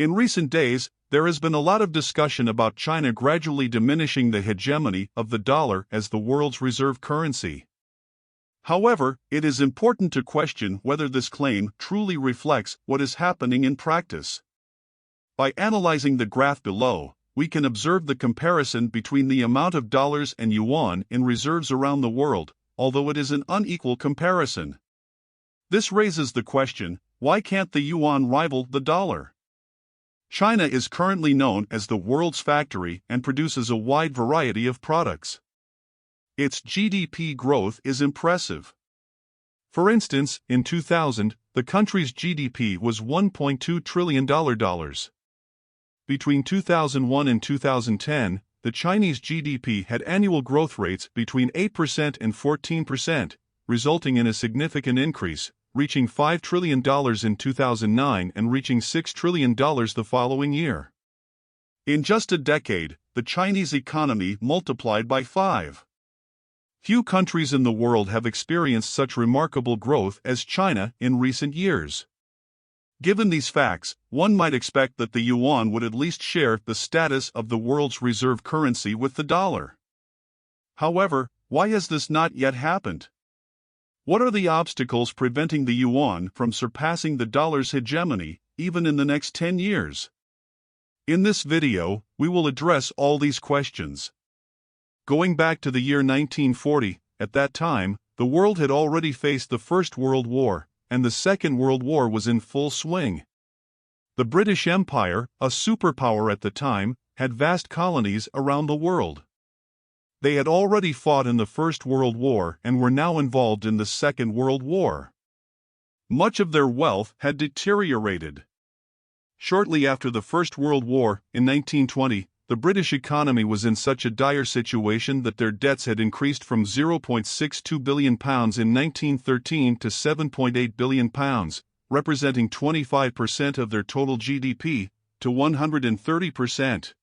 In recent days, there has been a lot of discussion about China gradually diminishing the hegemony of the dollar as the world's reserve currency. However, it is important to question whether this claim truly reflects what is happening in practice. By analyzing the graph below, we can observe the comparison between the amount of dollars and yuan in reserves around the world, although it is an unequal comparison. This raises the question, why can't the yuan rival the dollar? China is currently known as the world's factory and produces a wide variety of products. Its GDP growth is impressive. For instance, in 2000, the country's GDP was $1.2 trillion. Between 2001 and 2010, the Chinese GDP had annual growth rates between 8% and 14%, resulting in a significant increase, reaching $5 trillion in 2009 and reaching $6 trillion the following year. In just a decade, the Chinese economy multiplied by 5. Few countries in the world have experienced such remarkable growth as China in recent years. Given these facts, one might expect that the yuan would at least share the status of the world's reserve currency with the dollar. However, why has this not yet happened? What are the obstacles preventing the yuan from surpassing the dollar's hegemony, even in the next 10 years? In this video, we will address all these questions. Going back to the year 1940, at that time, the world had already faced the First World War, and the Second World War was in full swing. The British Empire, a superpower at the time, had vast colonies around the world. They had already fought in the First World War and were now involved in the Second World War. Much of their wealth had deteriorated. Shortly after the First World War, in 1920, the British economy was in such a dire situation that their debts had increased from £0.62 billion in 1913 to £7.8 billion, representing 25% of their total GDP, to 130%.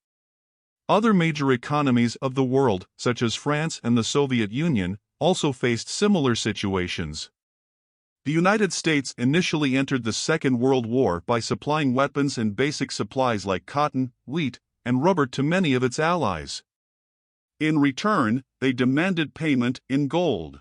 Other major economies of the world, such as France and the Soviet Union, also faced similar situations. The United States initially entered the Second World War by supplying weapons and basic supplies like cotton, wheat, and rubber to many of its allies. In return, they demanded payment in gold.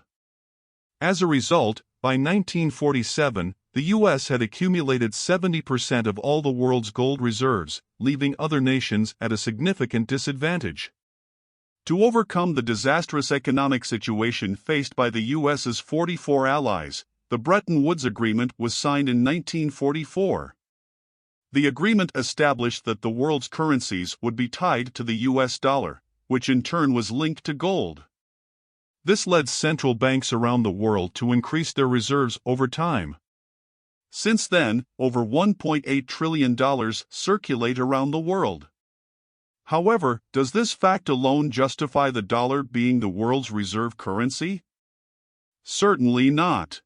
As a result, by 1947, the U.S. had accumulated 70% of all the world's gold reserves, leaving other nations at a significant disadvantage. To overcome the disastrous economic situation faced by the U.S.'s 44 allies, the Bretton Woods Agreement was signed in 1944. The agreement established that the world's currencies would be tied to the U.S. dollar, which in turn was linked to gold. This led central banks around the world to increase their reserves over time. Since then, over $1.8 trillion circulate around the world. However, does this fact alone justify the dollar being the world's reserve currency? Certainly not.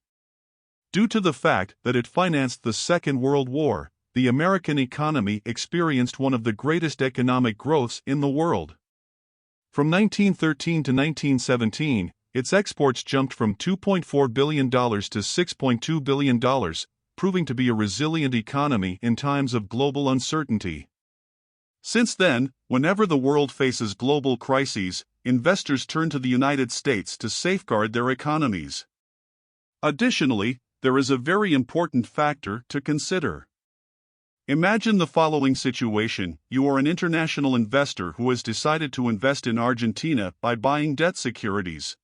Due to the fact that it financed the Second World War, the American economy experienced one of the greatest economic growths in the world. From 1913 to 1917, its exports jumped from $2.4 billion to $6.2 billion, proving to be a resilient economy in times of global uncertainty. Since then, whenever the world faces global crises, investors turn to the United States to safeguard their economies. Additionally, there is a very important factor to consider. Imagine the following situation: you are an international investor who has decided to invest in Argentina by buying debt securities.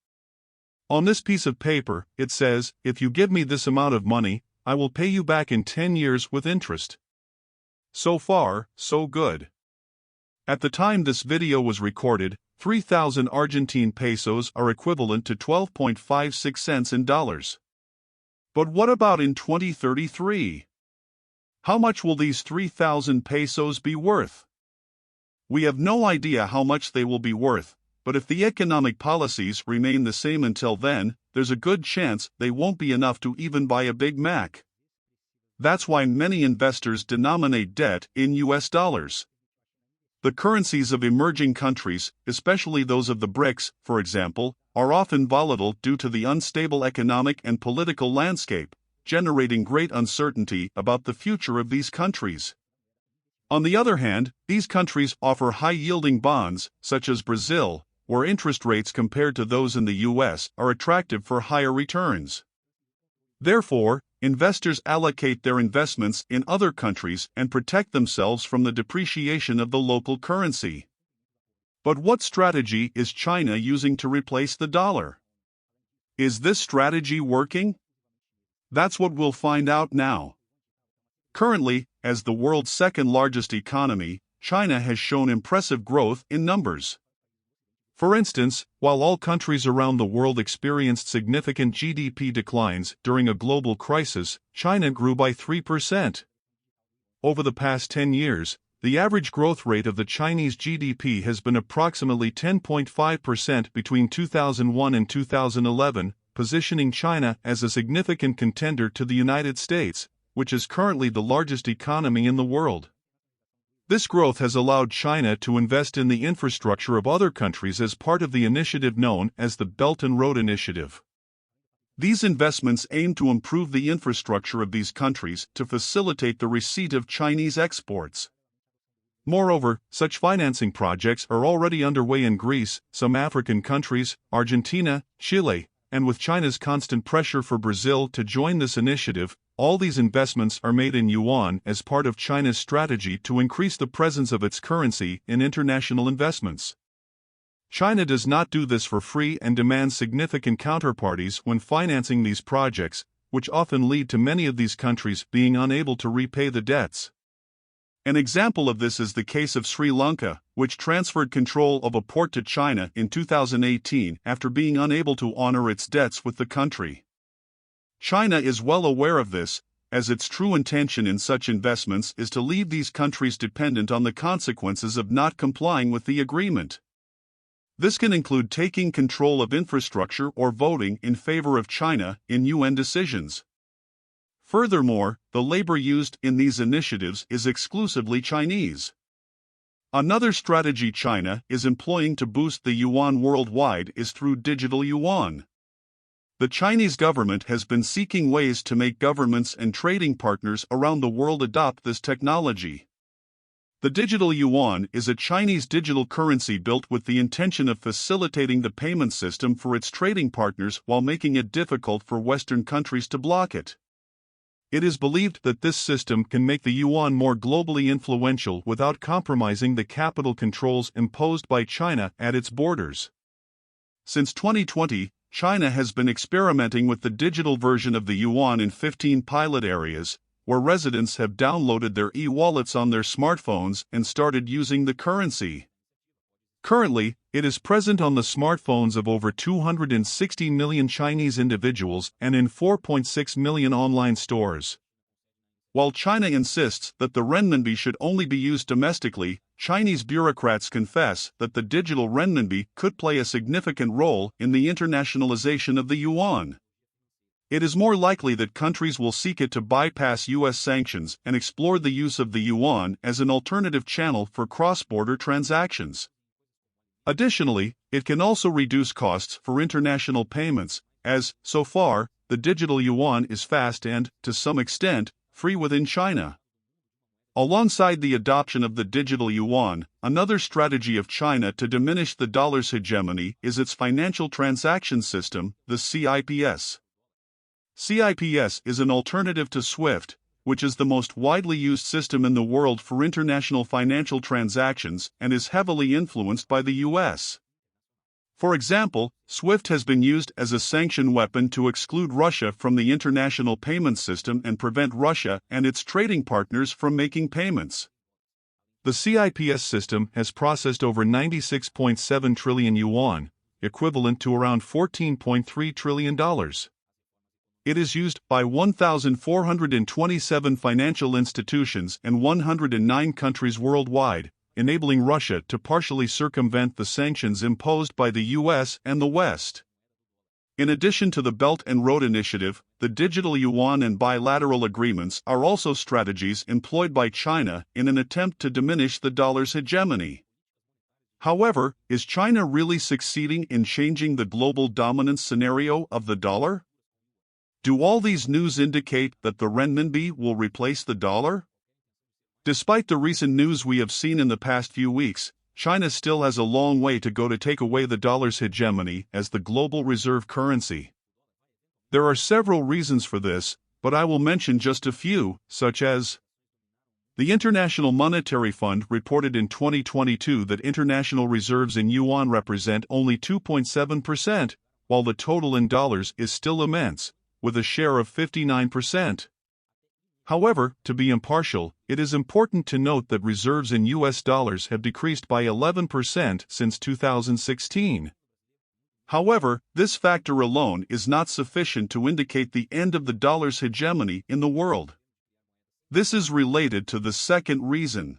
On this piece of paper, it says, "If you give me this amount of money, I will pay you back in 10 years with interest." So far, so good. At the time this video was recorded, 3,000 Argentine pesos are equivalent to 12.56 cents in dollars. But what about in 2033? How much will these 3,000 pesos be worth? We have no idea how much they will be worth, but if the economic policies remain the same until then, there's a good chance they won't be enough to even buy a Big Mac. That's why many investors denominate debt in US dollars. The currencies of emerging countries, especially those of the BRICS, for example, are often volatile due to the unstable economic and political landscape, generating great uncertainty about the future of these countries. On the other hand, these countries offer high-yielding bonds, such as Brazil, where interest rates compared to those in the US are attractive for higher returns. Therefore, investors allocate their investments in other countries and protect themselves from the depreciation of the local currency. But what strategy is China using to replace the dollar? Is this strategy working? That's what we'll find out now. Currently, as the world's second-largest economy, China has shown impressive growth in numbers. For instance, while all countries around the world experienced significant GDP declines during a global crisis, China grew by 3%. Over the past 10 years, the average growth rate of the Chinese GDP has been approximately 10.5% between 2001 and 2011, positioning China as a significant contender to the United States, which is currently the largest economy in the world. This growth has allowed China to invest in the infrastructure of other countries as part of the initiative known as the Belt and Road Initiative. These investments aim to improve the infrastructure of these countries to facilitate the receipt of Chinese exports. Moreover, such financing projects are already underway in Greece, some African countries, Argentina, Chile, and with China's constant pressure for Brazil to join this initiative, all these investments are made in Yuan as part of China's strategy to increase the presence of its currency in international investments. China does not do this for free and demands significant counterparties when financing these projects, which often lead to many of these countries being unable to repay the debts. An example of this is the case of Sri Lanka, which transferred control of a port to China in 2018 after being unable to honor its debts with the country. China is well aware of this, as its true intention in such investments is to leave these countries dependent on the consequences of not complying with the agreement. This can include taking control of infrastructure or voting in favor of China in UN decisions. Furthermore, the labor used in these initiatives is exclusively Chinese. Another strategy China is employing to boost the yuan worldwide is through digital yuan. The Chinese government has been seeking ways to make governments and trading partners around the world adopt this technology. The digital yuan is a Chinese digital currency built with the intention of facilitating the payment system for its trading partners while making it difficult for Western countries to block it. It is believed that this system can make the yuan more globally influential without compromising the capital controls imposed by China at its borders. Since 2020, China has been experimenting with the digital version of the yuan in 15 pilot areas, where residents have downloaded their e-wallets on their smartphones and started using the currency. Currently, it is present on the smartphones of over 260 million Chinese individuals and in 4.6 million online stores. While China insists that the renminbi should only be used domestically, Chinese bureaucrats confess that the digital renminbi could play a significant role in the internationalization of the yuan. It is more likely that countries will seek it to bypass US sanctions and explore the use of the yuan as an alternative channel for cross-border transactions. Additionally, it can also reduce costs for international payments, as, so far, the digital yuan is fast and, to some extent, free within China. Alongside the adoption of the digital yuan, another strategy of China to diminish the dollar's hegemony is its financial transaction system, the CIPS. CIPS is an alternative to SWIFT, which is the most widely used system in the world for international financial transactions and is heavily influenced by the US. For example, SWIFT has been used as a sanction weapon to exclude Russia from the international payment system and prevent Russia and its trading partners from making payments. The CIPS system has processed over 96.7 trillion yuan, equivalent to around $14.3 trillion. It is used by 1,427 financial institutions and 109 countries worldwide, enabling Russia to partially circumvent the sanctions imposed by the US and the West. In addition to the Belt and Road Initiative, the digital yuan and bilateral agreements are also strategies employed by China in an attempt to diminish the dollar's hegemony. However, is China really succeeding in changing the global dominance scenario of the dollar? Do all these news indicate that the renminbi will replace the dollar? Despite the recent news we have seen in the past few weeks, China still has a long way to go to take away the dollar's hegemony as the global reserve currency. There are several reasons for this, but I will mention just a few, such as the International Monetary Fund reported in 2022 that international reserves in yuan represent only 2.7%, while the total in dollars is still immense, with a share of 59%. However, to be impartial, it is important to note that reserves in US dollars have decreased by 11% since 2016. However, this factor alone is not sufficient to indicate the end of the dollar's hegemony in the world. This is related to the second reason.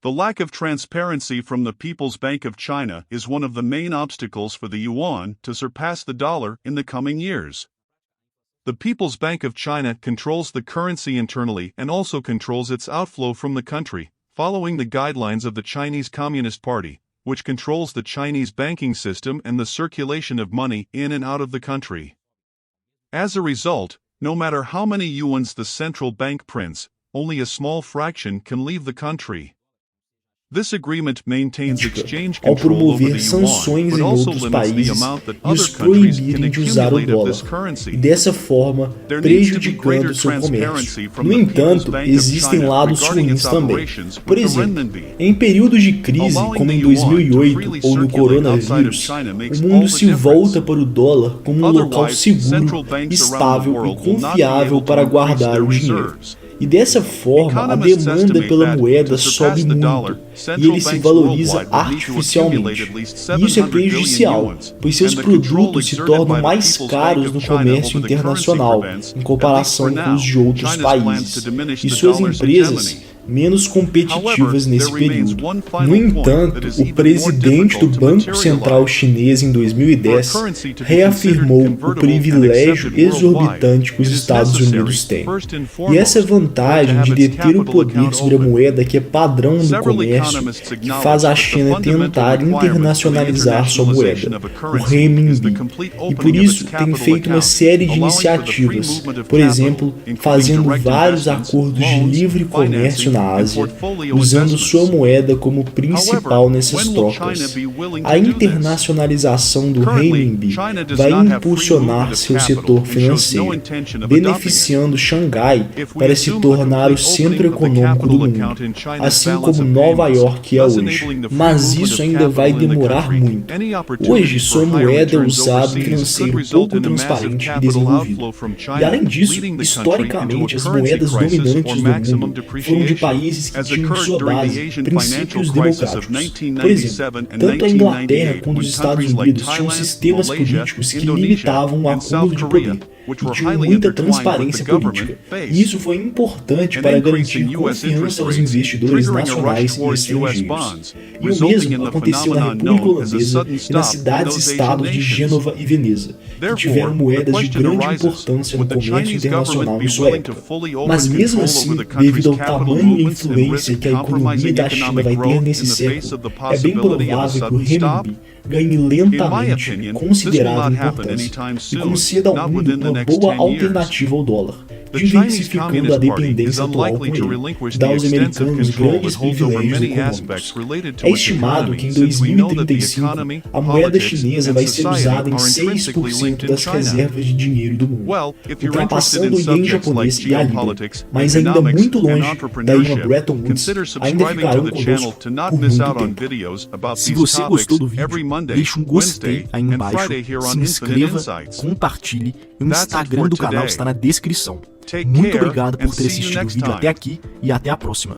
The lack of transparency from the People's Bank of China is one of the main obstacles for the yuan to surpass the dollar in the coming years. The People's Bank of China controls the currency internally and also controls its outflow from the country, following the guidelines of the Chinese Communist Party, which controls the Chinese banking system and the circulation of money in and out of the country. As a result, no matter how many yuans the central bank prints, only a small fraction can leave the country. This agreement maintains exchange ao control over promover the sanções yuan, but em also outros limits the países amount that e other os countries can proibirem de usar o accumulate of this dólar, e currency. dessa forma There needs to be prejudicando greater seu comércio. transparency from No the People's entanto, Bank of existem China lados regarding ruins its também. operations Por with the exemplo, renminbi. em períodos de crise, Allowing como the em yuan to 2008 freely ou no circulate outside of coronavírus, China makes o all mundo the se difference. volta para o dólar como um local Otherwise, seguro, central banks around the estável e world will not be confiável able to para increase guardar their o dinheiro. reserves. E dessa forma, a Economists demanda estimate pela that, moeda to sobe surpass the muito, dollar, e central ele se banks valoriza worldwide would need to accumulate artificialmente. at least E isso é 700 billion prejudicial, yuans, pois seus and the control produtos se exerted by tornam the mais People's caros Bank no of China comércio over the currency internacional, prevents, em comparação at least com os for de now, outros China's plans países, to diminish e the suas dollar's empresas hegemony. menos competitivas However, nesse there remains período. one No final point entanto, that is o even more presidente do difficult to Banco Central materialize. Chinês em For a 2010 currency to be reafirmou considered o convertible and privilégio accepted worldwide, exorbitante que os it is Estados necessary, Unidos têm. first and E foremost, essa vantagem for it to de have its deter o capital poder account sobre a open. moeda que é padrão do Several comércio, economists que faz a acknowledge that the China fundamental tentar requirement for the internacionalizar sua internationalization moeda, of a o currency is the renminbi. complete E por opening of its isso tem capital feito uma account, série de allowing for the free iniciativas, movement of por capital, exemplo, including fazendo direct vários investments, acordos de loans, livre comércio financing, na and Ásia, portfolio usando sua investments. moeda como principal However, nessas when will China trocas. be willing A to do this? internacionalização do Currently, renminbi China does vai not have free impulsionar movement of seu capital setor and shows no financeiro, intention of adopting it. beneficiando Xangai If we para se assume the tornar o complete centro opening of the econômico do capital mundo, account in China's assim balance como of Nova payments, York é thus hoje. enabling the free Mas movement isso of ainda vai capital in the demorar country, muito. any Hoje, opportunities sua for higher moeda é returns usada em overseas could financeiro result pouco in a massive transparente e capital desenvolvido. outflow from E China, além disso, leading the country into a historicamente, as currency moedas crisis dominantes or do maximum mundo foram de depreciation, países que as tinham em occurred sua during the base Asian princípios financial crisis of democráticos. Por exemplo, 1997 and tanto a Inglaterra 1998, quanto when os Estados countries like Unidos tinham Thailand, sistemas Malaysia, políticos que Indonesia, limitavam o and acúmulo South de Korea, poder which e were tinham highly muita intertwined with transparência the government, política. faced E isso foi importante an para increase garantir in U.S. interest confiança aos rates, investidores triggering a rush nacionais e towards U.S. estrangeiros. bonds, E o resulting in mesmo the aconteceu na phenomenon República known as a Holandesa sudden e nas stop in cidades e those Asian estados de nations. Gênova e Veneza, que tiveram Therefore, the moedas de question grande arises, importância no would the comércio Chinese internacional government em be sua willing to época. fully Mas open mesmo control assim, over the country's devido ao capital tamanho e movements and influência risk que a economia compromising da China economic vai ter growth nesse in the face século, of the é bem possibility of a provável que o sudden stop? renminbi ganhe In my lentamente opinion, this will considerável not happen importância anytime e soon, conceda ao not mundo within the uma next boa 10 years. alternativa ao dólar, The Chinese diversificando a Communist Party is dependência atual com unlikely to ele, relinquish que the dá aos extensive americanos control grandes it holds over privilégios many econômicos. aspects related to É its estimado que economy, em since we know that the 2035 economy, a moeda politics, chinesa and vai ser society usada em are intrinsically 6% linked in das China. reservas de dinheiro do mundo, Well, if you're interested ultrapassando in o ien subjects like japonês e a libra, geopolitics, mas ainda economics, muito and longe da ilha entrepreneurship, Bretton Woods, consider ainda subscribing to ficarão the channel conosco to not por miss muito out on tempo. videos about Se these você gostou topics do every vídeo, Monday, deixe um gostei Wednesday, aí and embaixo, Friday here se on Infinite inscreva, Insights. compartilhe e o That's it Instagram for do canal today. está na descrição. Take Muito care obrigado and por ter see you assistido o next vídeo time. até aqui e até a próxima.